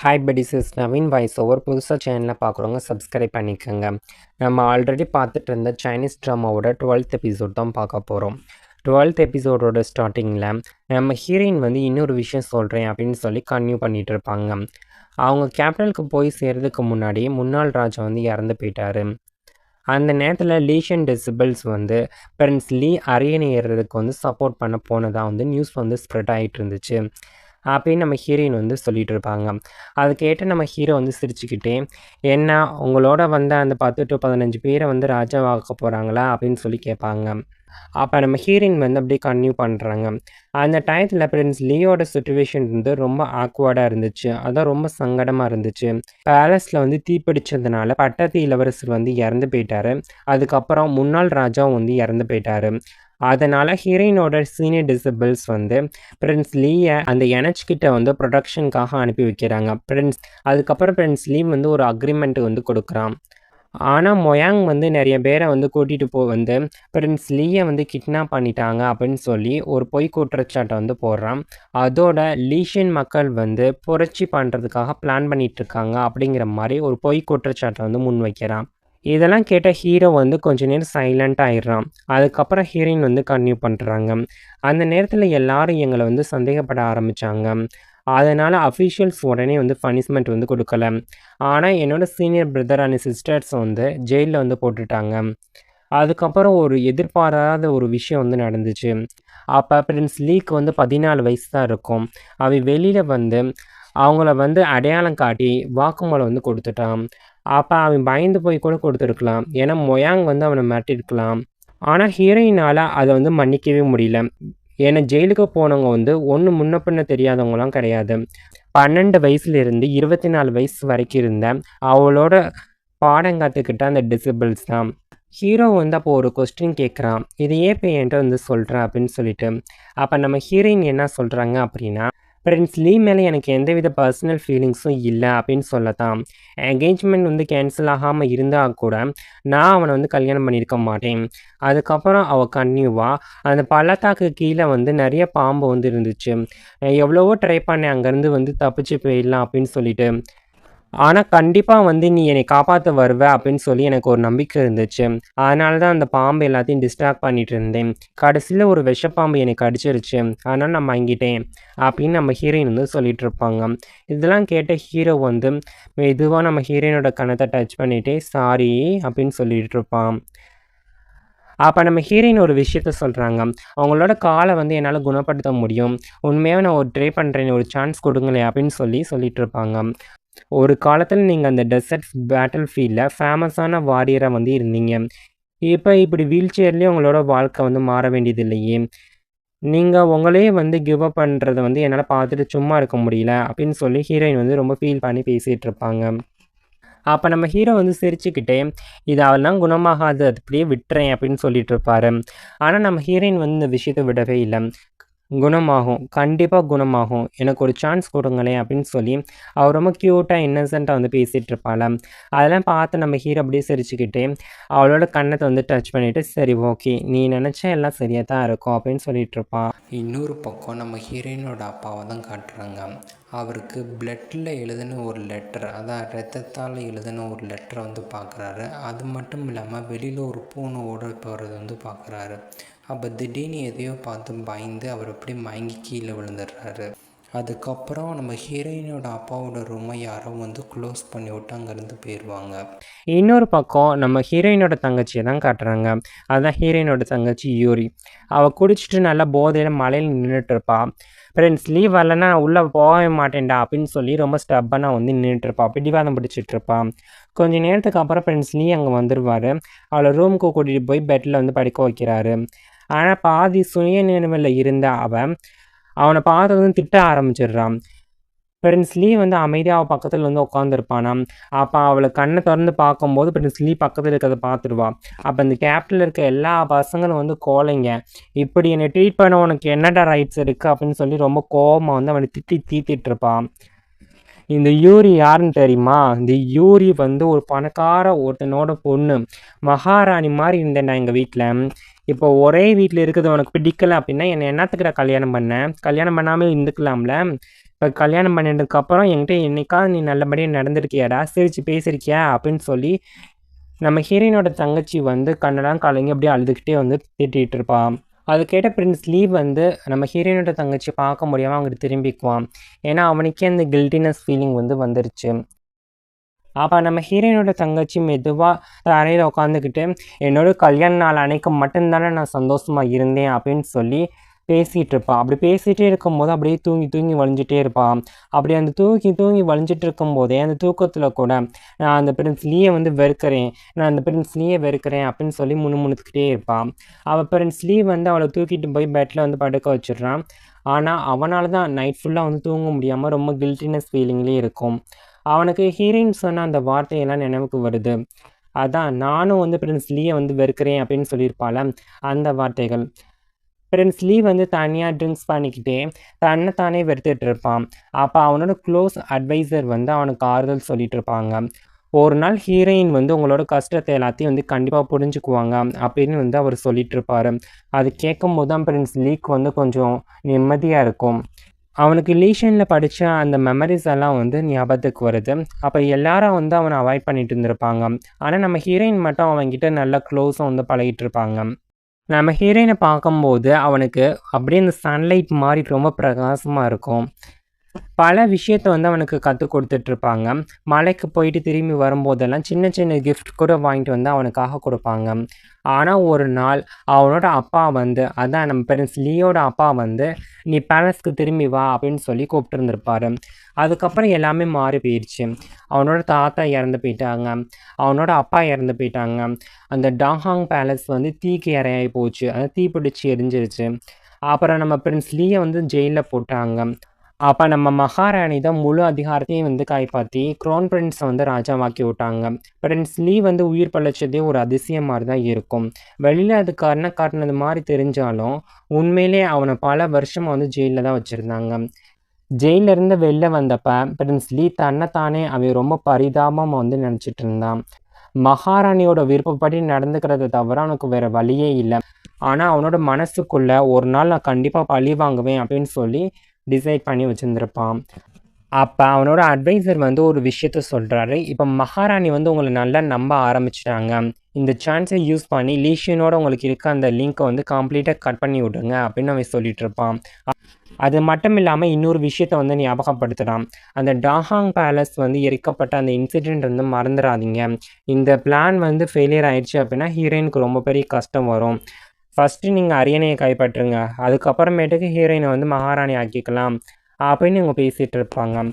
Hi buddies, is Naveen voice over. புதுசாக சேனலில் பார்க்குறவங்க சப்ஸ்கிரைப் பண்ணிக்கோங்க. நம்ம ஆல்ரெடி பார்த்துட்டு இருந்த சைனீஸ் ட்ராமாவோட 12th எபிசோட் தான் பார்க்க போகிறோம். 12th எபிசோடோட ஸ்டார்டிங்கில் நம்ம ஹீரோயின் இன்னொரு விஷயம் சொல்கிறேன் அப்படின்னு சொல்லி கன்டினியூ பண்ணிகிட்டு இருப்பாங்க. அவங்க கேபிட்டலுக்கு போய் சேர்றதுக்கு முன்னாடி முன்னாள் ராஜா இறந்து போயிட்டார். அந்த நேரத்தில் லீஷன் டெசிபிள்ஸ் பிரின்ஸ் லீ அரியணை ஏறுறதுக்கு சப்போர்ட் பண்ண போனதாக நியூஸ் ஸ்ப்ரெட் ஆகிட்டு இருந்துச்சு அப்படின்னு நம்ம ஹீரோயின் சொல்லிகிட்டு இருப்பாங்க. அது கேட்டு நம்ம ஹீரோ சிரிச்சுக்கிட்டே, என்ன உங்களோட அந்த 10 to 15 பேரை ராஜாவாக்க போகிறாங்களா அப்படின்னு சொல்லி கேட்பாங்க. அப்போ நம்ம ஹீரோயின் அப்படியே கன்டினியூ பண்ணுறாங்க. அந்த டயத்தில் பிரின்ஸ் லீயோட சுச்சுவேஷன் ரொம்ப ஆக்வர்டாக இருந்துச்சு. அதான் ரொம்ப சங்கடமாக இருந்துச்சு. பேலஸில் தீப்பிடிச்சதுனால பட்டத்து இளவரசர் இறந்து போயிட்டாரு. அதுக்கப்புறம் முன்னாள் ராஜாவும் இறந்து போயிட்டாரு. அதனால் ஹீரோயினோட சீனியர் டிசபிள்ஸ் பிரின்ஸ் லீயை அந்த எனச்கிட்ட ப்ரொடக்ஷனுக்காக அனுப்பி வைக்கிறாங்க. அதுக்கப்புறம் பிரின்ஸ் லீ ஒரு அக்ரிமெண்ட் கொடுக்குறான். ஆனால் மொயாங் நிறைய பேரை கூட்டிகிட்டு பிரின்ஸ் லீயை கிட்னாப் பண்ணிட்டாங்க அப்படின்னு சொல்லி ஒரு பொய் குற்றச்சாட்டை போடுறான். அதோட லீஷியன் மக்கள் புரட்சி பண்ணுறதுக்காக பிளான் பண்ணிகிட்ருக்காங்க அப்படிங்கிற மாதிரி ஒரு பொய் குற்றச்சாட்டை முன் வைக்கிறான். இதெல்லாம் கேட்ட ஹீரோ கொஞ்ச நேரம் சைலண்ட் ஆயிடுறான். அதுக்கப்புறம் ஹீரோயின் கன்டினியூ பண்ணுறாங்க. அந்த நேரத்தில் எல்லாரும் எங்களை சந்தேகப்பட ஆரம்பித்தாங்க. அதனால் அஃபீஷியல்ஸ் உடனே பனிஷ்மெண்ட் கொடுக்கல. ஆனால் என்னோடய சீனியர் பிரதர் அண்ட் சிஸ்டர்ஸ் ஜெயிலில் போட்டுட்டாங்க. அதுக்கப்புறம் ஒரு எதிர்பாராத ஒரு விஷயம் நடந்துச்சு. அப்போ பிரின்ஸ் லீக்கு 14 வயசு தான் இருக்கும். அவ வெளியில் அவங்கள அடையாளம் காட்டி வாக்குமூலம் கொடுத்துட்டான். அப்போ அவன் பயந்து போய் கூட கொடுத்துருக்கலாம். ஏன்னா மொயாங் அவனை மிரட்டிருக்கலாம். ஆனால் ஹீரோயினால் அதை மன்னிக்கவே முடியல. ஏன்னா ஜெயிலுக்கு போனவங்க ஒன்று முன்ன பின்ன தெரியாதவங்களாம் கிடையாது. 12 வயசுலேருந்து 24 வயசு வரைக்கும் இருந்த அவளோட பாடம் கற்றுக்கிட்ட அந்த டிசபிள்ஸ் தான். ஹீரோ அப்போ ஒரு கொஸ்டின் கேட்குறான், இதையே இப்போ என்கிட்ட சொல்கிறேன் அப்படின்னு சொல்லிட்டு. அப்போ நம்ம ஹீரோயின் என்ன சொல்கிறாங்க அப்படின்னா, பிரின்ஸ் லீ மேலே எனக்கு எந்தவித பர்சனல் ஃபீலிங்ஸும் இல்லை அப்படின்னு சொல்லத்தான். என்கேஜ்மெண்ட் கேன்சல் ஆகாமல் இருந்தால் கூட நான் அவனை கல்யாணம் பண்ணியிருக்க மாட்டேன். அதுக்கப்புறம் அவள் கன்டினியூவாக அந்த பள்ளத்தாக்கு கீழே நிறைய பாம்பு இருந்துச்சு. எவ்வளவோ ட்ரை பண்ணேன் அங்கேருந்து தப்பிச்சு போயிடலாம் அப்படின்னு சொல்லிட்டு. ஆனால் கண்டிப்பாக நீ என்னை காப்பாற்ற வருவ அப்படின்னு சொல்லி எனக்கு ஒரு நம்பிக்கை இருந்துச்சு. அதனால தான் அந்த பாம்பு எல்லாத்தையும் டிஸ்ட்ராக்ட் பண்ணிகிட்டு இருந்தேன். கடைசியில் ஒரு விஷப்பாம்பு என்னை கடிச்சிருச்சு. அதனால் நான் வாங்கிட்டேன் அப்படின்னு நம்ம ஹீரோயின் சொல்லிகிட்டு இருப்பாங்க. இதெல்லாம் கேட்ட ஹீரோ மெதுவாக நம்ம ஹீரோயினோட கணத்தை டச் பண்ணிகிட்டே சாரி அப்படின்னு சொல்லிகிட்டு இருப்பான். அப்போ நம்ம ஹீரோயின் ஒரு விஷயத்த சொல்கிறாங்க, அவங்களோட காலை என்னால் குணப்படுத்த முடியும், உண்மையாக நான் ஒரு ட்ரை பண்ணுறேன், ஒரு சான்ஸ் கொடுங்களேன் அப்படின்னு சொல்லிட்டு இருப்பாங்க. ஒரு காலத்தில் நீங்கள் அந்த டெசர்ட் பேட்டில் ஃபீல்டில் ஃபேமஸான வாரியராக இருந்தீங்க. இப்போ இப்படி வீல் சேர்லேயே உங்களோட வாழ்க்கை மாற வேண்டியது இல்லையே. நீங்கள் உங்களே கிவ் அப் பண்ணுறதை என்னால் பார்த்துட்டு சும்மா இருக்க முடியல அப்படின்னு சொல்லி ஹீரோயின் ரொம்ப ஃபீல் பண்ணி பேசிகிட்டு இருப்பாங்க. அப்போ நம்ம ஹீரோ சிரிச்சுக்கிட்டே, இது அவள்லாம் குணமாகாது, அது அப்படியே விட்டுறேன் அப்படின்னு சொல்லிட்டு இருப்பார். ஆனால் நம்ம ஹீரோயின் இந்த விஷயத்தை விடவே இல்லை. குணமாகும், கண்டிப்பாக குணமாகும், எனக்கு ஒரு சான்ஸ் கொடுங்களேன் அப்படின்னு சொல்லி அவர் ரொம்ப க்யூட்டாக இன்னசென்ட்டாக பேசிகிட்டு இருப்பாள். அதெல்லாம் பார்த்து நம்ம ஹீரோ அப்படியே சிரிச்சுக்கிட்டே அவளோட கண்ணத்தை டச் பண்ணிவிட்டு, சரி ஓகே நீ நினச்சா எல்லாம் சரியாக தான் இருக்கும் அப்படின்னு சொல்லிட்டு இருப்பான். இன்னொரு பக்கம் நம்ம ஹீரோயினோட அப்பாவை தான் காட்டுறாங்க. அவருக்கு பிளட்டில் எழுதின ஒரு லெட்டர், அதான் ரத்தத்தால் எழுதின ஒரு லெட்டரை பார்க்குறாரு. அது மட்டும் இல்லாமல் வெளியில் ஒரு பூனை ஓட போகிறது பார்க்குறாரு. அப்போ திடீர்னு எதையோ பார்த்து பயந்து அவர் அப்படியே மயங்கி கீழே விழுந்துடுறாரு. அதுக்கப்புறம் நம்ம ஹீரோயினோட அப்பாவோட ரூமை யாரோ க்ளோஸ் பண்ணி விட்டு அங்கேருந்து போயிடுவாங்க. இன்னொரு பக்கம் நம்ம ஹீரோயினோட தங்கச்சியை தான் காட்டுறாங்க. அதுதான் ஹீரோயினோட தங்கச்சி யூரி. அவள் குடிச்சிட்டு நல்லா போதையில் மலையில் நின்றுட்டுருப்பா. ஃப்ரெண்ட்ஸ் லீவ் வரலன்னா உள்ளே போகவே மாட்டேன்டா அப்படின்னு சொல்லி ரொம்ப ஸ்டப்பாக நின்றுட்டுருப்பா, பிடிவாதம் பிடிச்சிட்ருப்பா. கொஞ்சம் நேரத்துக்கு அப்புறம் ஃப்ரெண்ட்ஸ் லீ அங்கே வந்துடுவார். அவளை ரூமுக்கு கூட்டிகிட்டு போய் பெட்டில் படுக்க வைக்கிறாரு. ஆனால் பாதி சுய நினைவில் இருந்த அவனை பார்த்ததும் திட்ட ஆரம்பிச்சிடுறான். பிரின்ஸ் லீ அமைதியாக அவள் பக்கத்தில் உட்காந்துருப்பானாம். அப்போ அவளை கண்ணை திறந்து பார்க்கும்போது பிரின்ஸ் லீ பக்கத்தில் இருக்கிறத பார்த்துடுவா. அப்போ இந்த கேப்டில் இருக்க எல்லா பசங்களும் கோலைங்க, இப்படி என்னை ட்ரீட் பண்ண உனக்கு என்னடா ரைட்ஸ் இருக்குது அப்படின்னு சொல்லி ரொம்ப கோபமாக அவனை தீத்திட்டு இருப்பான். இந்த யூரி யாருன்னு தெரியுமா? இந்த யூரி ஒரு பணக்கார ஒருத்தனோட பொண்ணு, மகாராணி மாதிரி இருந்தேன் நான் எங்கள் வீட்டில். இப்போ ஒரே வீட்டில் இருக்கிறது உனக்கு பிடிக்கல அப்படின்னா என்னை என்னத்துக்கிட்ட கல்யாணம் பண்ணேன்? கல்யாணம் பண்ணாமல் இருந்துக்கலாம்ல. இப்போ கல்யாணம் பண்ணினதுக்கப்புறம் என்கிட்ட என்னைக்காவது நீ நல்லபடியாக நடந்திருக்கியாடா, சிரித்து பேசியிருக்கியா அப்படின்னு சொல்லி நம்ம ஹீரோயினோட தங்கச்சி வந்து கண்ணெல்லாம் கலங்கி அப்படியே அழுதுகிட்டே வந்து திட்டிகிட்டு இருப்பான். அது கேட்ட பிரின்ஸ் லீ வந்து நம்ம ஹீரோயினோட தங்கச்சியை பார்க்க முடியாமல் அங்கிட்டு திரும்பிக்குவான். ஏன்னா அவனுக்கே அந்த கில்ட்டினஸ் ஃபீலிங் வந்து வந்துருச்சு. அப்போ நம்ம ஹீரோயினோட தங்கச்சி மெதுவாக தரையில் உட்காந்துக்கிட்டு என்னோட கல்யாண நாள் அன்னைக்கு மட்டும்தானே நான் சந்தோஷமாக இருந்தேன் அப்படின்னு சொல்லி பேசிகிட்டு இருப்பான். அப்படி பேசிகிட்டே இருக்கும்போது அப்படியே தூங்கி தூங்கி வழிஞ்சிட்டே இருப்பான். அப்படி அந்த தூங்கி தூங்கி வழிஞ்சிட்டு இருக்கும்போதே அந்த தூக்கத்தில் கூட நான் அந்த பிரின்ஸ் லீயை வந்து வெறுக்கிறேன், நான் அந்த பிரின்ஸ் லீயை வெறுக்கிறேன் அப்படின்னு சொல்லி முணுமுணுத்துக்கிட்டே இருப்பான். அவள் பிரின்ஸ் லீ வந்து அவளை தூக்கிட்டு போய் பெட்டில் வந்து படுக்க வச்சிடுறான். ஆனால் அவனால் தான் நைட் ஃபுல்லாக வந்து தூங்க முடியாமல் ரொம்ப கில்ட்டினஸ் ஃபீலிங்லேயே இருக்கும். அவனுக்கு ஹீரோயின் சொன்ன அந்த வார்த்தையெல்லாம் நினைவுக்கு வருது. அதான் நானும் வந்து பிரின்ஸ் லீயை வந்து வெறுக்கிறேன் அப்படின்னு சொல்லியிருப்பாள் அந்த வார்த்தைகள். பிரின்ஸ் லீ வந்து தனியாக ட்ரிங்க்ஸ் பண்ணிக்கிட்டே தன்னைத்தானே வெறுத்துட்டு இருப்பான். அப்போ அவனோட க்ளோஸ் அட்வைசர் வந்து அவனுக்கு ஆறுதல் சொல்லிட்டு இருப்பாங்க. ஒரு நாள் ஹீரோயின் வந்து உங்களோட கஷ்டத்தை எல்லாத்தையும் வந்து கண்டிப்பாக புரிஞ்சுக்குவாங்க அப்படின்னு வந்து அவர் சொல்லிட்டு இருப்பார். அது கேட்கும் போது தான் பிரின்ஸ் லீக்கு வந்து கொஞ்சம் நிம்மதியாக இருக்கும். அவனுக்கு லீஷனில் படித்த அந்த மெமரிஸ் எல்லாம் வந்து ஞாபகத்துக்கு வருது. அப்போ எல்லாரும் வந்து அவனை அவாய்ட் பண்ணிட்டு இருந்திருப்பாங்க. ஆனால் நம்ம ஹீரோயின் மட்டும் அவன்கிட்ட நல்லா க்ளோஸாக வந்து பழகிட்டு இருப்பாங்க. நம்ம ஹீரோயினை பார்க்கும்போது அவனுக்கு அப்படியே இந்த சன்லைட் மாதிரி ரொம்ப பிரகாசமாக இருக்கும். பல விஷயத்த வந்து அவனுக்கு கற்றுக் கொடுத்துட்ருப்பாங்க. மலைக்கு போயிட்டு திரும்பி வரும்போதெல்லாம் சின்ன சின்ன கிஃப்ட் கூட வாங்கிட்டு வந்து அவனுக்காக கொடுப்பாங்க. ஆனால் ஒரு நாள் அவனோட அப்பா வந்து அதான் நம்ம பிரின்ஸ் லீயோட அப்பா வந்து நீ பேலஸ்க்கு திரும்பி வா அப்படின்னு சொல்லி கூப்பிட்டுருந்துருப்பாரு. அதுக்கப்புறம் எல்லாமே மாறி போயிடுச்சு. அவனோட தாத்தா இறந்து போயிட்டாங்க, அவனோட அப்பா இறந்து போயிட்டாங்க. அந்த டாங்ஹாங் பேலஸ் வந்து தீக்கு இரையாகி போச்சு, அது தீப்பிடிச்சு எரிஞ்சிருச்சு. அப்புறம் நம்ம பிரின்ஸ் லீயை வந்து ஜெயிலில் போட்டாங்க. அப்போ நம்ம மகாராணி தான் முழு அதிகாரத்தையும் வந்து கைப்பற்றி க்ரௌன் பிரின்ஸை வந்து ராஜாவாக்கி விட்டாங்க. பிரின்ஸ் லீ வந்து உயிர் பழச்சதே ஒரு அதிசயம் மாதிரி தான் இருக்கும். வெளியில் அது கருணை காட்டினது மாதிரி தெரிஞ்சாலும் உண்மையிலே அவனை பல வருஷமாக வந்து ஜெயிலில் தான் வச்சுருந்தாங்க. ஜெயிலிருந்து வெளில வந்தப்போ பிரின்ஸ் லீ தன்னைத்தானே அவன் ரொம்ப பரிதாபமாக வந்து நினச்சிட்டு இருந்தான். மகாராணியோட விருப்பப்படி நடந்துக்கிறத தவிர அவனுக்கு வேறு வழியே இல்லை. ஆனால் அவனோட மனசுக்குள்ளே ஒரு நாள் நான் கண்டிப்பாக பழி வாங்குவேன் அப்படின்னு சொல்லி டிசைட் பண்ணி வச்சுருந்துருப்பான். அப்போ அவனோட அட்வைசர் வந்து ஒரு விஷயத்த சொல்கிறாரு. இப்போ மகாராணி வந்து உங்களை நல்லா நம்ப ஆரம்பிச்சிட்டாங்க. இந்த சான்ஸை யூஸ் பண்ணி லீஷியனோட உங்களுக்கு இருக்க அந்த லிங்க்கை வந்து கம்ப்ளீட்டாக கட் பண்ணி விடுங்க அப்படின்னு அவன் சொல்லிட்டு இருப்பான். அது மட்டும் இல்லாமல் இன்னொரு விஷயத்த வந்து ஞாபகப்படுத்துகிறான். அந்த டாஹாங் பேலஸ் வந்து எரிக்கப்பட்ட அந்த இன்சிடெண்ட் வந்து மறந்துடாதீங்க. இந்த பிளான் வந்து ஃபெயிலியர் ஆயிடுச்சு அப்படின்னா ஹீரோயினுக்கு ரொம்ப பெரிய கஷ்டம் வரும். ஃபஸ்ட்டு நீங்கள் அரியணையை கைப்பற்றுங்க, அதுக்கப்புறமேட்டுக்கு ஹீரோயினை வந்து மகாராணி ஆக்கிக்கலாம் அப்படின்னு இவங்க பேசிகிட்டு இருப்பாங்க.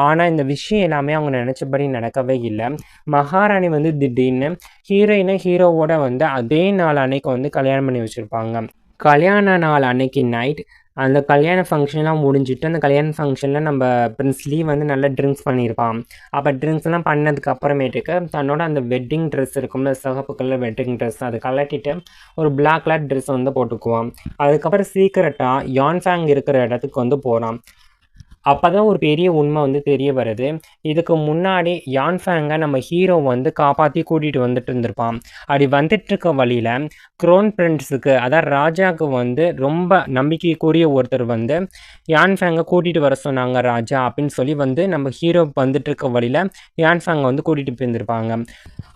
ஆனால் இந்த விஷயம் எல்லாமே அவங்க நினச்சபடி நடக்கவே இல்லை. மகாராணி வந்து திடீர்னு ஹீரோயினை ஹீரோவோட வந்து அதே நாள் அன்னைக்கு வந்து கல்யாணம் பண்ணி வச்சுருப்பாங்க. கல்யாண நாள் அன்னைக்கு நைட் அந்த கல்யாண ஃபங்க்ஷன்லாம் முடிஞ்சிட்டு அந்த கல்யாண ஃபங்க்ஷனில் நம்ம பிரின்ஸ் லீ வந்து நல்லா ட்ரிங்க்ஸ் பண்ணியிருப்பான். அப்போ ட்ரிங்க்ஸ்லாம் பண்ணதுக்கு அப்புறமேட்டுக்கு தன்னோட அந்த வெட்டிங் ட்ரெஸ் இருக்கும்ல, சிகப்பு கலர் வெட்டிங் ட்ரெஸ், அதை கலட்டிட்டு ஒரு பிளாக் கலர் ட்ரெஸ் வந்து போட்டுக்குவான். அதுக்கப்புறம் சீக்கிரட்டாக யான்ஃபேங் இருக்கிற இடத்துக்கு வந்து போகிறான். அப்போ தான் ஒரு பெரிய உண்மை வந்து தெரிய வருது. இதுக்கு முன்னாடி யான்ஃபேங்கை நம்ம ஹீரோ வந்து காப்பாற்றி கூட்டிகிட்டு வந்துட்டு இருந்திருப்பான். அப்படி வந்துட்டுருக்க வழியில் க்ரௌன் பிரின்ஸுக்கு அதாவது ராஜாவுக்கு வந்து ரொம்ப நம்பிக்கைக்குரிய ஒருத்தர் வந்து யான்ஃபேங்கை கூட்டிகிட்டு வர சொன்னாங்க ராஜா அப்படின்னு சொல்லி வந்து நம்ம ஹீரோ வந்துட்டுருக்க வழியில் யான்ஃபேங்கை வந்து கூட்டிகிட்டு போயிருந்திருப்பாங்க.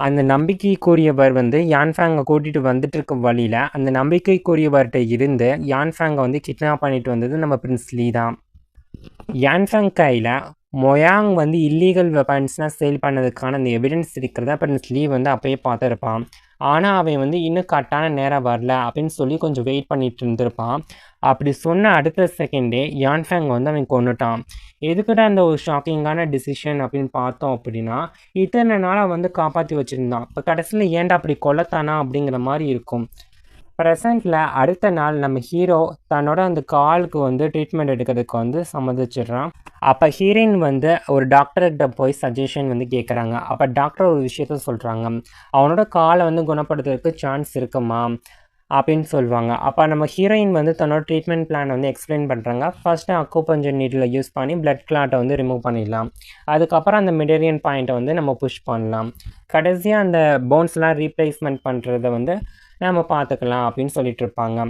அந்த நம்பிக்கைக்குரியவர் வந்து யான்ஃபேங்கை கூட்டிகிட்டு வந்துட்டு இருக்க வழியில் அந்த நம்பிக்கைக்குரியவர்கிட்ட இருந்து யான்ஃபேங்கை வந்து கிட்னாப் பண்ணிட்டு வந்தது நம்ம பிரின்ஸ் லீ தான். யான்ஃபேங் கையில் மொயாங் வந்து இல்லீகல் வெப்பன்ஸ்னால் சேல் பண்ணதுக்கான அந்த எவிடன்ஸ் இருக்கிறத பிரின்ஸ் லீ வந்து அப்போயே பார்த்துருப்பான். ஆனால் அவன் வந்து இன்னும் கரெக்டான நேரம் வரல அப்படின்னு சொல்லி கொஞ்சம் வெயிட் பண்ணிட்டு இருந்திருப்பான். அப்படி சொன்ன அடுத்த செகண்டே யான்ஃபேங் வந்து அவன் கொன்னுட்டான். எதுக்கிட்ட அந்த ஒரு ஷாக்கிங்கான டிசிஷன் அப்படின்னு பார்த்தோம் அப்படின்னா, இத்தனை நாளாக வந்து காப்பாற்றி வச்சுருந்தான், இப்போ கடைசியில் ஏன்டா அப்படி கொல்லத்தானா அப்படிங்கிற மாதிரி இருக்கும். ப்ரெசண்ட்டில் அடுத்த நாள் நம்ம ஹீரோ தன்னோட அந்த காலுக்கு வந்து ட்ரீட்மெண்ட் எடுக்கிறதுக்கு வந்து சம்மதிச்சிடுறான். அப்போ ஹீரோயின் வந்து ஒரு டாக்டர்கிட்ட போய் சஜஷன் வந்து கேட்குறாங்க. அப்போ டாக்டர் ஒரு விஷயத்த சொல்கிறாங்க, அவனோட காலை வந்து குணப்படுத்துறதுக்கு சான்ஸ் இருக்குமா அப்படின்னு சொல்லுவாங்க. அப்போ நம்ம ஹீரோயின் வந்து தன்னோட ட்ரீட்மெண்ட் பிளான் வந்து எக்ஸ்பிளைன் பண்ணுறாங்க. ஃபஸ்ட்டு அக்குபஞ்சர் நீடில் யூஸ் பண்ணி பிளட் கிளாட்டை வந்து ரிமூவ் பண்ணிடலாம். அதுக்கப்புறம் அந்த மெடீரியன் பாயிண்ட்டை வந்து நம்ம புஷ் பண்ணலாம். கடைசியாக அந்த போன்ஸ்லாம் ரீப்ளேஸ்மெண்ட் பண்ணுறத வந்து நம்ம பார்த்துக்கலாம் அப்படின்னு சொல்லிட்டு இருப்பாங்க.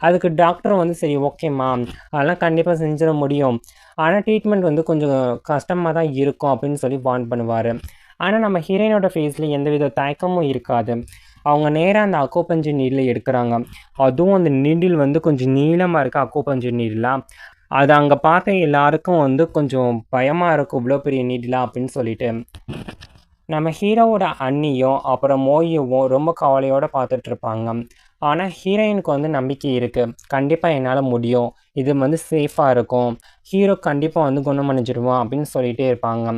அதுக்கு டாக்டரும் வந்து சரி ஓகேம்மா, அதெல்லாம் கண்டிப்பாக செஞ்சிட முடியும், ஆனால் ட்ரீட்மெண்ட் வந்து கொஞ்சம் கஷ்டமாக தான் இருக்கும் அப்படின்னு சொல்லி வார்ன் பண்ணுவார். ஆனால் நம்ம ஹீரோயினோட ஃபேஸில் எந்தவித தயக்கமும் இருக்காது. அவங்க நேராக அந்த அக்குபஞ்சர் நீடில் எடுக்கிறாங்க. அதுவும் அந்த நீடில் வந்து கொஞ்சம் நீளமாக இருக்க அக்குபஞ்சர் நீடிலாக. அது அங்கே பார்த்த எல்லாருக்கும் வந்து கொஞ்சம் பயமாக இருக்கும், இவ்வளோ பெரிய நீடிலா அப்படின்னு சொல்லிட்டு. நம்ம ஹீரோவோட அண்ணியும் அப்புறம் மோயுவும் ரொம்ப கவலையோடு பார்த்துட்ருப்பாங்க. ஆனால் ஹீரோயினுக்கு வந்து நம்பிக்கை இருக்குது, கண்டிப்பாக என்னால் முடியும், இது வந்து சேஃபாக இருக்கும், ஹீரோ கண்டிப்பாக வந்து குணமடைஞ்சிடுவான் அப்படின்னு சொல்லிகிட்டே இருப்பாங்க.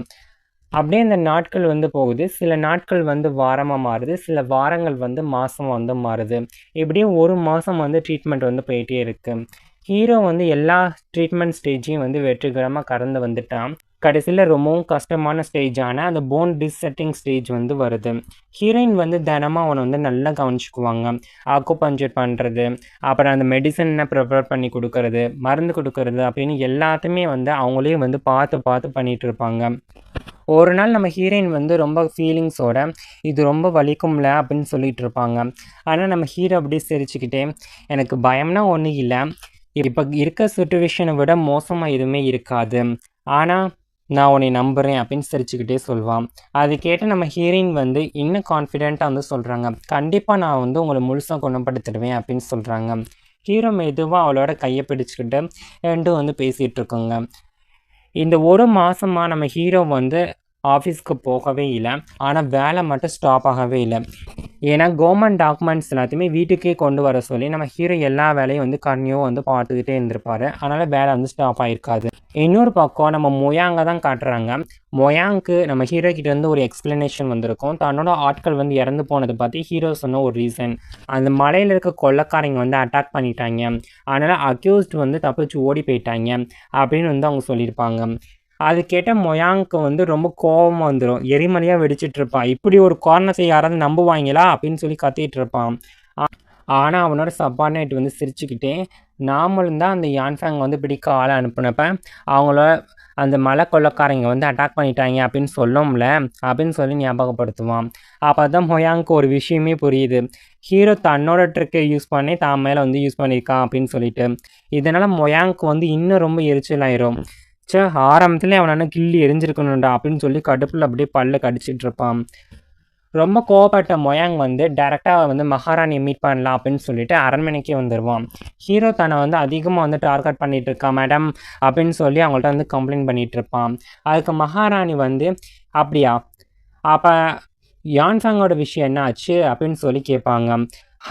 அப்படியே இந்த நாட்கள் வந்து போகுது. சில நாட்கள் வந்து வாரமாக மாறுது, சில வாரங்கள் வந்து மாதம் வந்து மாறுது. இப்படியே ஒரு மாதம் வந்து ட்ரீட்மெண்ட் வந்து போயிட்டே இருக்குது. ஹீரோ வந்து எல்லா ட்ரீட்மெண்ட் ஸ்டேஜையும் வந்து வெற்றிகரமாக கடந்து வந்துட்டான். கடைசியில் ரொம்பவும் கஷ்டமான ஸ்டேஜான அந்த போன் டிஸ்செட்டிங் ஸ்டேஜ் வந்து வருது. ஹீரோயின் வந்து தினமும் அவனை வந்து நல்லா கவனிச்சுக்குவாங்க. அக்குபஞ்சர் பண்ணுறது, அப்புறம் அந்த மெடிசனை ப்ரிப்பேர் பண்ணி கொடுக்கறது, மருந்து கொடுக்கறது அப்படின்னு எல்லாத்தையுமே வந்து அவங்களே வந்து பார்த்து பார்த்து பண்ணிகிட்டு இருப்பாங்க. ஒரு நாள் நம்ம ஹீரோயின் வந்து ரொம்ப ஃபீலிங்ஸோட இது ரொம்ப வலிக்கும்ல அப்படின்னு சொல்லிட்டு இருப்பாங்க. ஆனால் நம்ம ஹீரோ அப்படியே சிரிச்சுக்கிட்டே, எனக்கு பயம்னா ஒன்றும் இல்லை, இப்போ இருக்க சுச்சுவேஷனை விட மோசமாக எதுவுமே இருக்காது, ஆனால் நான் உன்னை நம்புகிறேன் அப்படின்னு சிரிச்சுக்கிட்டே சொல்லுவான். அது கேட்டு நம்ம ஹீரோயின் வந்து இன்னும் கான்ஃபிடெண்ட்டாக வந்து சொல்கிறாங்க, கண்டிப்பாக நான் வந்து உங்களை முழுசாக குணப்படுத்திடுவேன் அப்படின்னு சொல்கிறாங்க. ஹீரோ மெதுவாக அவளோட கையை பிடிச்சிக்கிட்டு ரெண்டும் வந்து பேசிகிட்டு இருக்கோங்க. இந்த ஒரு மாதமாக நம்ம ஹீரோ வந்து ஆஃபீஸ்க்கு போகவே இல்லை, ஆனால் வேலை மட்டும் ஸ்டாப் ஆகவே இல்லை. ஏன்னா கவர்மெண்ட் டாக்குமெண்ட்ஸ் எல்லாத்தையுமே வீட்டுக்கே கொண்டு வர சொல்லி நம்ம ஹீரோ எல்லா வேலையும் வந்து கன்னியூவாக வந்து பார்த்துக்கிட்டே இருந்திருப்பார். அதனால் வேலை வந்து ஸ்டாப் ஆகிருக்காது. இன்னொரு பக்கம் நம்ம மொயாங்கை தான் காட்டுறாங்க. மொயாங்க்கு நம்ம ஹீரோ கிட்டேருந்து ஒரு எக்ஸ்ப்ளனேஷன் வந்திருக்கும். தன்னோட ஆட்கள் வந்து இறந்து போனதை பற்றி ஹீரோ சொன்ன ஒரு ரீசன், அந்த மலையில் இருக்க கொள்ளைக்காரங்க வந்து அட்டாக் பண்ணிட்டாங்க, அதனால் அக்யூஸ்ட் வந்து தப்பிச்சு ஓடி போயிட்டாங்க அப்படின்னு வந்து அவங்க சொல்லியிருப்பாங்க. அது கேட்ட மொயாங்க்கு வந்து ரொம்ப கோபமாக வந்துடும், எரிமலையாக வெடிச்சிட்டு இருப்பான். இப்படி ஒரு காரணத்தை யாராவது நம்புவாங்களா அப்படின்னு சொல்லி கத்திட்டு இருப்பான். ஆனால் அவனோட சப்பார்டினேட் வந்து சிரிச்சுக்கிட்டே, நாமளும் தான் அந்த யான்ஃபேங் வந்து பிடிக்க ஆளை அனுப்புனப்ப அவங்கள அந்த மலை கொள்ளைக்காரங்க வந்து அட்டாக் பண்ணிட்டாங்க அப்படின்னு சொல்லோம்ல அப்படின்னு சொல்லி ஞாபகப்படுத்துவான். அப்போ தான் மொயாங்க்கு ஒரு விஷயமே புரியுது, ஹீரோ தன்னோட ட்ரிக்கை யூஸ் பண்ணி தான் மேலே வந்து யூஸ் பண்ணியிருக்கான் அப்படின்னு சொல்லிட்டு. இதனால் மொயாங்க்கு வந்து இன்னும் ரொம்ப எரிச்சல் ஆயிரும். ஆரம்பத்துலேயே அவனை கிள்ளி எரிஞ்சிருக்கணும்டா அப்படின்னு சொல்லி கடுப்பில் அப்படியே பல்ல கடிச்சிட்டு இருப்பான். ரொம்ப கோவப்பட்ட மொயாங் வந்து டேரெக்டாக வந்து மகாராணியை மீட் பண்ணலாம் அப்படின்னு சொல்லிட்டு அரண்மனைக்கே வந்துடுவான். ஹீரோ தன்னை வந்து அதிகமாக வந்து டார்கெட் பண்ணிகிட்டு இருக்கான் மேடம் அப்படின்னு சொல்லி அவங்கள்ட்ட வந்து கம்ப்ளைண்ட் பண்ணிகிட்டு இருப்பான். அதுக்கு மகாராணி வந்து, அப்படியா, அப்போ யான்ஃபேங்கோட விஷயம் என்ன ஆச்சு அப்படின்னு சொல்லி கேட்பாங்க.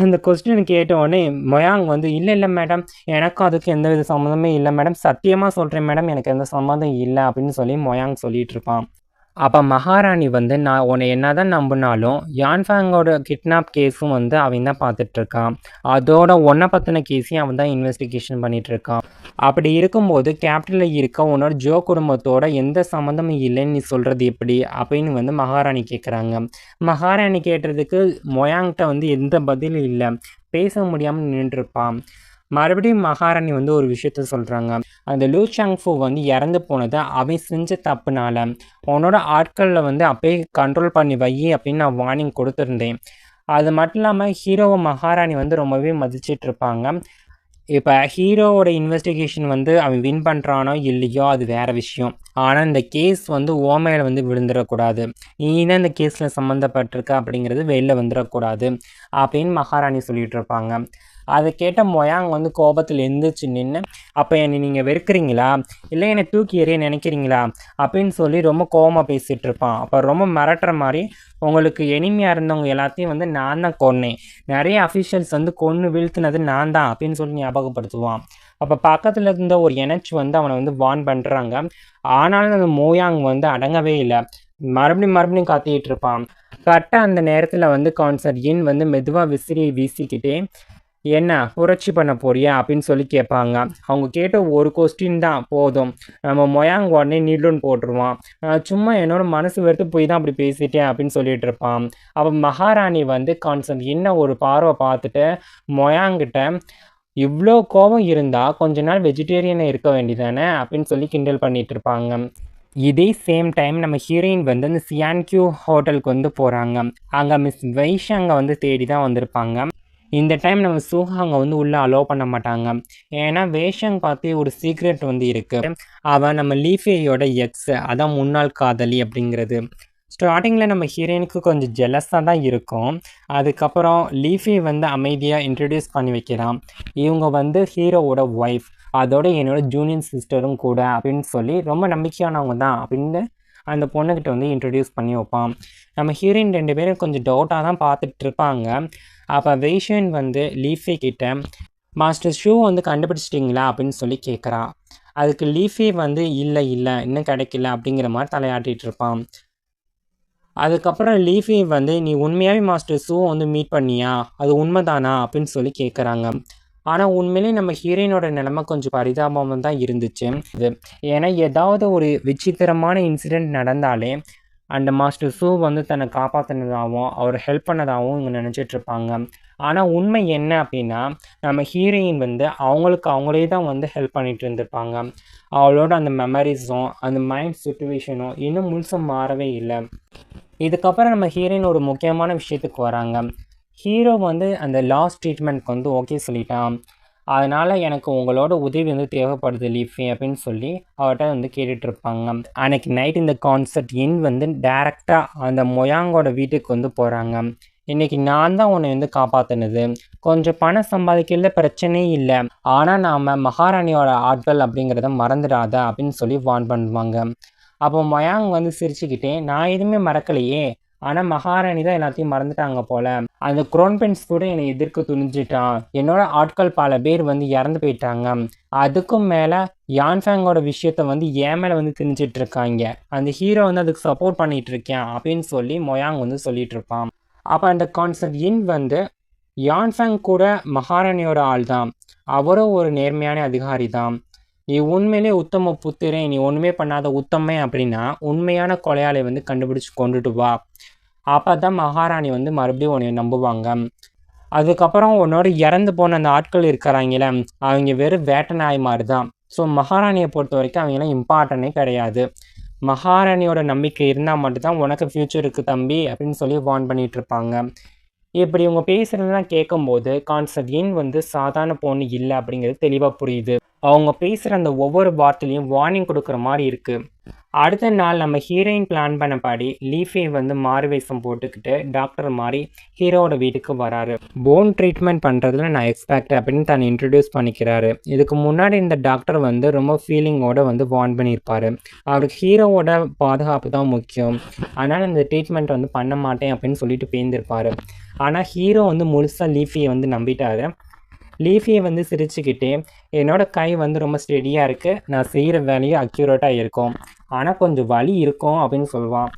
அந்த கொஸ்டின் கேட்டவுடனே மொயாங் வந்து, இல்லை மேடம், எனக்கும் அதுக்கு எந்த வித சம்மந்தமே இல்லை மேடம், சத்தியமாக சொல்கிறேன் மேடம், எனக்கு எந்த சம்மந்தம் இல்லை அப்படின்னு சொல்லி மொயாங் சொல்லிகிட்டு இருப்பான். அப்போ மகாராணி வந்து, நான் உன்னை என்ன தான் நம்பினாலும் யான்ஃபேங்கோட கிட்னாப் கேஸும் வந்து அவன் தான் பார்த்துட்ருக்கான், அதோட உன்னை பற்றின கேஸையும் அவன் தான் இன்வெஸ்டிகேஷன் பண்ணிகிட்ருக்கான். அப்படி இருக்கும்போது கேபிட்டலில் இருக்க உன்னோட ஜோ குடும்பத்தோட எந்த சம்மந்தமும் இல்லைன்னு நீ சொல்கிறது எப்படி அப்படின்னு வந்து மகாராணி கேட்குறாங்க. மகாராணி கேட்டதுக்கு மொயாங்கிட்ட வந்து எந்த பதிலும் இல்லை, பேச முடியாமல் நின்றுருப்பான். மறுபடியும் மகாராணி வந்து ஒரு விஷயத்த சொல்கிறாங்க, அந்த லூ சாங்ஃபு வந்து இறந்து போனதை அவன் செஞ்ச தப்புனால உன்னோட ஆட்களில் வந்து அப்பயே கண்ட்ரோல் பண்ணி வை அப்படின்னு நான் வார்னிங் கொடுத்துருந்தேன். அது மட்டும் இல்லாமல் ஹீரோவை மகாராணி வந்து ரொம்பவே மதிச்சிட்டு இருப்பாங்க. இப்போ ஹீரோவோட இன்வெஸ்டிகேஷன் வந்து அவன் வின் பண்ணுறானோ இல்லையோ அது வேறு விஷயம், ஆனால் இந்த கேஸ் வந்து ஓமையில் வந்து விழுந்துடக்கூடாது, நீ தான் இந்த கேஸில் சம்மந்தப்பட்டிருக்க அப்படிங்கிறது வெளில வந்துடக்கூடாது அப்படின்னு மகாராணி சொல்லிகிட்டு இருப்பாங்க. அதை கேட்ட மொயாங் வந்து கோபத்தில் எழுந்திரிச்சு நின்று, அப்போ என்னை நீங்கள் வெறுக்கிறீங்களா, இல்லை என்னை தூக்கி எறிய நினைக்கிறீங்களா அப்படின்னு சொல்லி ரொம்ப கோபமாக பேசிகிட்டு இருப்பான். அப்போ ரொம்ப மிரட்டுற மாதிரி, உங்களுக்கு எனிமையாக இருந்தவங்க எல்லாத்தையும் வந்து நான் தான் கொன்னேன், நிறைய அஃபிஷியல்ஸ் வந்து கொன்று வீழ்த்தினது நான் தான் அப்படின்னு சொல்லி ஞாபகப்படுத்துவான். அப்போ பக்கத்தில் இருந்த ஒரு எனர்ஜி வந்து அவனை வந்து வார்ன் பண்ணுறாங்க. ஆனாலும் அந்த மோயாங் வந்து அடங்கவே இல்லை, மறுபடியும் காத்திக்கிட்டு இருப்பான். கரெக்டாக அந்த நேரத்தில் வந்து கான்சர் இன் வந்து மெதுவாக விசிறியை வீசிக்கிட்டே, என்ன புரட்சி பண்ண போறியா அப்படின்னு சொல்லி கேட்பாங்க. அவங்க கேட்ட ஒரு கொஸ்டின் தான் போதும், நம்ம மொயாங் உடனே நீட்லுன்னு போட்டுருவான். சும்மா என்னோட மனசு வெறுத்து போய் தான் அப்படி பேசிட்டேன் அப்படின்னு சொல்லிட்டு இருப்பான். அப்போ மகாராணி வந்து கான்சன்ட் என்ன ஒரு பார்வை பார்த்துட்டு மொயாங்கிட்ட, இவ்வளோ கோபம் இருந்தால் கொஞ்ச நாள் வெஜிடேரியனை இருக்க வேண்டியதானே அப்படின்னு சொல்லி கிண்டல் பண்ணிகிட்டு இருப்பாங்க. இதே சேம் டைம் நம்ம ஹீரோயின் வந்து அந்த சியான்கியூ ஹோட்டலுக்கு வந்து போகிறாங்க. அங்கே மிஸ் வைஷாங்க வந்து தேடி தான் வந்திருப்பாங்க. இந்த டைம் நம்ம சூஹாங்கை வந்து உள்ளே அலோவ் பண்ண மாட்டாங்க. ஏன்னா வேஷங் பற்றி ஒரு சீக்ரெட் வந்து இருக்குது. அவன் நம்ம லீஃபேயோட எக்ஸ், அதான் முன்னாள் காதலி அப்படிங்கிறது. ஸ்டார்டிங்கில் நம்ம ஹீரோயினுக்கு கொஞ்சம் ஜெலஸாக தான் இருக்கும். அதுக்கப்புறம் லீஃபி வந்து அமைதியாக இன்ட்ரடியூஸ் பண்ணி வைக்கிறான். இவங்க வந்து ஹீரோவோட ஒய்ஃப், அதோட என்னோட ஜூனியர் சிஸ்டரும் கூட அப்படின்னு சொல்லி ரொம்ப நம்பிக்கையானவங்க தான் அப்படின்னு அந்த பொண்ணுக்கிட்ட வந்து இன்ட்ரடியூஸ் பண்ணி வைப்பான். நம்ம ஹீரோயின் 2 பேரும் கொஞ்சம் டவுட்டாக தான் பார்த்துட்டு இருப்பாங்க. அப்போ வெய்ஷன் வந்து லீஃபி கிட்ட மாஸ்டர் ஷூ வந்து கண்டுபிடிச்சிட்டிங்களா அப்படின்னு சொல்லி கேட்குறா. அதுக்கு லீஃபி வந்து இல்லை இன்னும் கிடைக்கல அப்படிங்கிற மாதிரி தலையாட்டிகிட்டு இருப்பான். அதுக்கப்புறம் லீஃபி வந்து நீ உண்மையாகவே மாஸ்டர் ஷூவை வந்து மீட் பண்ணியா, அது உண்மைதானா அப்படின்னு சொல்லி கேட்குறாங்க. ஆனால் உண்மையிலேயே நம்ம ஹீரோயினோட நிலைமை கொஞ்சம் பரிதாபமாக தான் இருந்துச்சு. ஏன்னா ஏதாவது ஒரு விசித்திரமான இன்சிடெண்ட் நடந்தாலே அந்த மாஸ்டர் ஷூ வந்து தன்னை காப்பாற்றினதாகவும் அவர் ஹெல்ப் பண்ணதாகவும் இவங்க நினச்சிட்ருப்பாங்க. ஆனால் உண்மை என்ன அப்படின்னா நம்ம ஹீரோயின் வந்து அவங்களே தான் வந்து ஹெல்ப் பண்ணிகிட்டு இருந்திருப்பாங்க. அவளோட அந்த மெமரிஸும் அந்த மைண்ட் சிச்சுவேஷனும் இன்னும் முழுசாக மாறவே இல்லை. இதுக்கப்புறம் நம்ம ஹீரோயின் ஒரு முக்கியமான விஷயத்துக்கு வராங்க. ஹீரோ வந்து அந்த லாஸ்ட் ட்ரீட்மெண்ட்க்கு வந்து ஓகே சொல்லிட்டான். அதனால் எனக்கு உங்களோட உதவி வந்து தேவைப்படுது லீஃபி அப்படின்னு சொல்லி அவர்கிட்ட வந்து கேட்டுட்ருப்பாங்க. அன்றைக்கி நைட் இந்த கான்சர்ட் வந்து டைரெக்டாக அந்த மொயாங்கோட வீட்டுக்கு வந்து போகிறாங்க. இன்றைக்கி நான் தான் உன்னை வந்து காப்பாற்றினது, கொஞ்சம் பணம் சம்பாதிக்கிறதுல பிரச்சனையே இல்லை, ஆனால் நாம் மகாராணியோட ஆட்கள் அப்படிங்கிறத மறந்துடாத அப்படின்னு சொல்லி வார்ன் பண்ணுவாங்க. அப்போ மொயாங் வந்து சிரிச்சுக்கிட்டே நான் எதுவுமே மறக்கலையே, ஆனால் மகாராணி தான் எல்லாத்தையும் மறந்துட்டாங்க போல், அந்த க்ரோன் பிரின்ஸ் கூட என்னை எதிர்க்க துணிஞ்சிட்டான், என்னோட ஆட்கள் பல பேர் வந்து இறந்து போயிட்டாங்க, அதுக்கும் மேலே யான்ஃபேங்கோட விஷயத்த வந்து ஏன் மேலே வந்து திணிச்சிட்டு இருக்காங்க, அந்த ஹீரோ வந்து அதுக்கு சப்போர்ட் பண்ணிகிட்டு இருக்கேன் அப்படின்னு சொல்லி மொயாங் வந்து சொல்லிட்டு இருப்பான். அப்போ அந்த கான்சர்ட் வந்து யான்ஃபேங் கூட மகாராணியோட ஆள் தான், அவரும் ஒரு நேர்மையான அதிகாரி தான், நீ உண்மையிலே உத்தம புத்திரன், நீ ஒன்றுமே பண்ணாத உத்தமே அப்படின்னா உண்மையான கொலையாளை வந்து கண்டுபிடிச்சி கொண்டுட்டு வா, அப்போ தான் மகாராணி வந்து மறுபடியும் உன்னை நம்புவாங்க. அதுக்கப்புறம் உன்னோட இறந்து போன அந்த ஆட்கள் இருக்கிறாங்களே அவங்க வெறும் வேட்டை நாய் மாதிரி தான். ஸோ மகாராணியை பொறுத்த வரைக்கும் அவங்களாம் இம்பார்ட்டனே கிடையாது. மகாராணியோட நம்பிக்கை இருந்தால் மட்டும்தான் உனக்கு ஃப்யூச்சருக்கு தம்பி அப்படின்னு சொல்லி வார்ன் பண்ணிகிட்டு இருப்பாங்க. இப்படி இவங்க பேசுகிறதெல்லாம் கேட்கும்போது கான்சர்ட் வந்து சாதாரண பொண்ணு இல்லை அப்படிங்கிறது தெளிவாக புரியுது. அவங்க பேசுகிற அந்த ஒவ்வொரு வார்த்தையிலையும் வார்னிங் கொடுக்குற மாதிரி இருக்குது. அடுத்த நாள் நம்ம ஹீரோயின் பிளான் பண்ணபடி லீஃபி வந்து மாறு வேஷம் போட்டுக்கிட்டு டாக்டர் மாதிரி ஹீரோவோட வீட்டுக்கு வராரு. போன் ட்ரீட்மெண்ட் பண்ணுறதுல நான் எக்ஸ்பெக்ட் அப்படின்னு தன்னை இன்ட்ரடியூஸ் பண்ணிக்கிறாரு. இதுக்கு முன்னாடி இந்த டாக்டர் வந்து ரொம்ப ஃபீலிங்கோடு வந்து வார்ன் பண்ணியிருப்பார். அவருக்கு ஹீரோவோட பாதுகாப்பு தான் முக்கியம், அதனால் இந்த ட்ரீட்மெண்ட் வந்து பண்ண மாட்டேன் அப்படின்னு சொல்லிட்டு பேர்ந்திருப்பார். ஆனால் ஹீரோ வந்து முழுசாக லீஃபியை வந்து நம்பிட்டார். லீஃபியை வந்து சிரிச்சுக்கிட்டே என்னோடய கை வந்து ரொம்ப ஸ்டெடியாக இருக்குது, நான் செய்கிற வேலையும் அக்யூரேட்டாக இருக்கும், ஆனால் கொஞ்சம் வலி இருக்கும் அப்படின்னு சொல்லுவான்.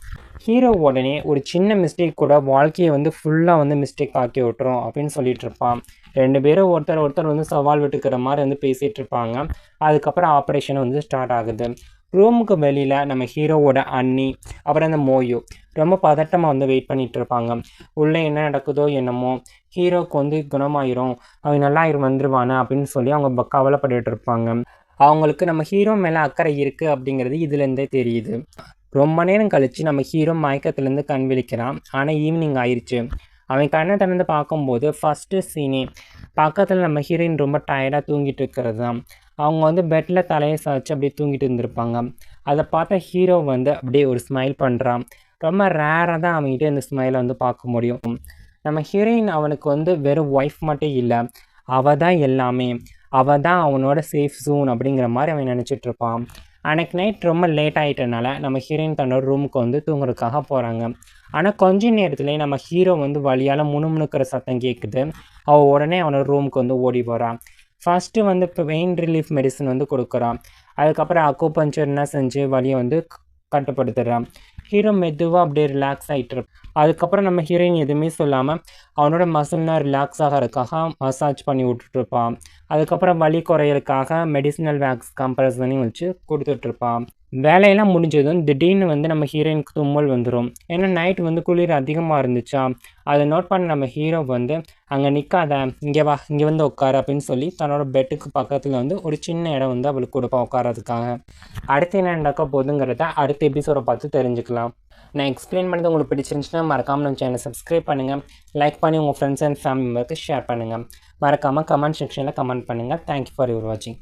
ஹீரோ உடனே ஒரு சின்ன மிஸ்டேக் கூட வாழ்க்கையை வந்து ஃபுல்லாக வந்து மிஸ்டேக் ஆக்கி விட்டுரும் அப்படின்னு சொல்லிட்டு இருப்பான். 2 பேரும் ஒருத்தர் வந்து சவால் விட்டுக்கிற மாதிரி வந்து பேசிகிட்டு இருப்பாங்க. அதுக்கப்புறம் ஆப்ரேஷன் வந்து ஸ்டார்ட் ஆகுது. ரூமுக்கு வெளியில் நம்ம ஹீரோவோட அண்ணி அப்புறம் அந்த மோயோ ரொம்ப பதட்டமாக வந்து வெயிட் பண்ணிகிட்டு இருப்பாங்க. உள்ளே என்ன நடக்குதோ என்னமோ, ஹீரோவுக்கு வந்து குணமாயிரும், அவன் நல்லா வந்துருவானே அப்படின்னு சொல்லி அவங்க கவலைப்பட்டுட்டு இருப்பாங்க. அவங்களுக்கு நம்ம ஹீரோ மேலே அக்கறை இருக்குது அப்படிங்கிறது இதுலேருந்தே தெரியுது. ரொம்ப நேரம் கழித்து நம்ம ஹீரோ மயக்கத்துலேருந்து கண் விழிக்கிறான். ஆனால் ஈவினிங் ஆயிடுச்சு. அவன் கண்ணை திறந்து பார்க்கும்போது ஃபஸ்ட்டு சீனே பக்கத்தில் நம்ம ஹீரோயின் ரொம்ப டயர்டாக தூங்கிட்டு இருக்கிறது தான். அவங்க வந்து பெட்டில் தலையை சாய்ச்சி அப்படியே தூங்கிட்டு இருந்திருப்பாங்க. அதை பார்த்த ஹீரோ வந்து அப்படியே ஒரு ஸ்மைல் பண்ணுறான். ரொம்ப ரேராக தான் அவங்ககிட்ட இந்த ஸ்மைலை வந்து பார்க்க முடியும். நம்ம ஹீரோயின் அவனுக்கு வந்து வெறும் ஒய்ஃப் மட்டும் இல்லை, அவள் தான் எல்லாமே, அவள் தான் அவனோட சேஃப் ஜோன் அப்படிங்கிற மாதிரி அவன் நினச்சிட்ருப்பான். அன்றைக்கி நைட் ரொம்ப லேட் ஆகிட்டனால நம்ம ஹீரோயின் தன்னோட ரூமுக்கு வந்து தூங்குறதுக்காக போகிறாங்க. ஆனால் கொஞ்ச நேரத்துலேயே நம்ம ஹீரோ வந்து வழியால் முணுமுணுக்கிற சத்தம் கேட்குது. அவள் உடனே அவனோட ரூமுக்கு வந்து ஓடி போகிறான். ஃபஸ்ட்டு வந்து இப்போ பெயின் ரிலீஃப் மெடிசன் வந்து கொடுக்குறான். அதுக்கப்புறம் அக்குபஞ்சர்னா செஞ்சு வலியை வந்து கட்டுப்படுத்துகிறான். ஹீரோ மெதுவாக அப்படியே ரிலாக்ஸ் ஆகிட்டு. அதுக்கப்புறம் நம்ம ஹீரோயின் எதுவுமே சொல்லாமல் அவனோட மசில்னால் ரிலாக்ஸ் ஆகிறதுக்காக மசாஜ் பண்ணி விட்டுட்ருப்பான். அதுக்கப்புறம் வலி குறையிறதுக்காக மெடிசினல் வேக்ஸ் கம்ப்ரஸனையும் வச்சு கொடுத்துட்ருப்பான். வேலையெல்லாம் முடிஞ்சதும் திடீர்னு வந்து நம்ம ஹீரோயினுக்கு தும்மல் வந்துடும். ஏன்னா நைட் வந்து குளிர் அதிகமாக இருந்துச்சா, அதை நோட் பண்ண நம்ம ஹீரோ வந்து அங்கே நிற்காத, இங்கே வா, இங்கே வந்து உட்காரு அப்படின்னு சொல்லி தன்னோட பெட்டுக்கு பக்கத்தில் வந்து ஒரு சின்ன இடம் வந்து அவளுக்கு கொடுப்பா உட்காரதுக்காக. அடுத்து என்ன நடக்க போகுதுங்கிறத அடுத்த எபிசோடை பார்த்து தெரிஞ்சுக்கலாம். நான் எக்ஸ்பிளைன் பண்ணது உங்களுக்கு பிடிச்சிருந்துச்சுன்னா மறக்காமல் நம்ம சேனலை சப்ஸ்கிரைப் பண்ணுங்கள், லைக் பண்ணி உங்கள் ஃப்ரெண்ட்ஸ் அண்ட் ஃபேமிலி மெம்பருக்கு ஷேர் பண்ணுங்கள், மறக்காமல் கமெண்ட் செக்ஷனில் கமெண்ட் பண்ணுங்கள். தேங்க்யூ ஃபார் யுவர் வாட்சிங்.